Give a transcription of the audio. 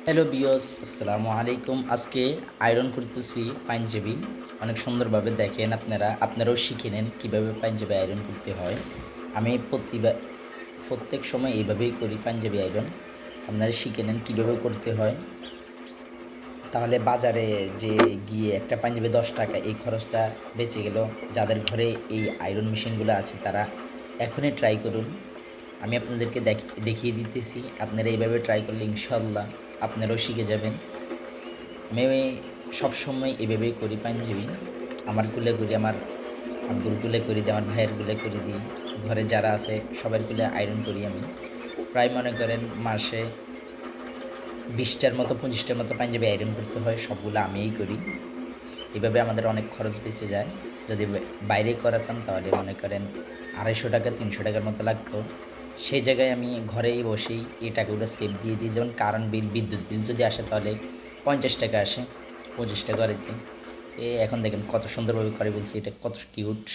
Hello বিয়স, আসসালামু আলাইকুম। আজকে আয়রন করতেছি পাঞ্জাবি। অনেক সুন্দরভাবে দেখেন, আপনারাও শিখে নেন কীভাবে পাঞ্জাবি আয়রন করতে হয়। আমি প্রত্যেক সময় এইভাবেই করি পাঞ্জাবি আয়রন। আপনারা শিখে নেন কীভাবে করতে হয়, তাহলে বাজারে যে গিয়ে একটা পাঞ্জাবি 10 টাকা, এই খরচটা বেঁচে গেল। যাদের ঘরে এই আয়রন মেশিনগুলো আছে তারা এখনই ট্রাই করুন। আমি আপনাদেরকে দেখিয়ে দিতেছি, আপনারা এইভাবে ট্রাই করলে ইনশাল্লাহ আপনারাও শিখে যাবেন। আমি সবসময় এভাবেই করি পাঞ্জাবি। আমার কুলে করি, আমার আব্বুর কুলে করি দিই, আমার ভাইয়ের কুলে করে দিই, ঘরে যারা আছে সবার কুলে আয়রন করি আমি। প্রায় মনে করেন মাসে 20টার মতো 25টার মতো পাঞ্জাবি আয়রন করতে হয়, সবগুলো আমিই করি। এভাবে আমাদের অনেক খরচ বেঁচে যায়। যদি বাইরে করাতাম তাহলে মনে করেন 250 টাকা 300 টাকার মতো লাগতো। সেই জায়গায় আমি ঘরেই বসেই এই টাকাগুলো সেভ দিয়ে দিই। যেমন কারেন্ট বিল, বিদ্যুৎ বিল যদি আসে তাহলে 50 টাকা আসে, 25 টাকা আর কি। এখন দেখেন কত সুন্দরভাবে করে বলছি, এটা কত কিউট।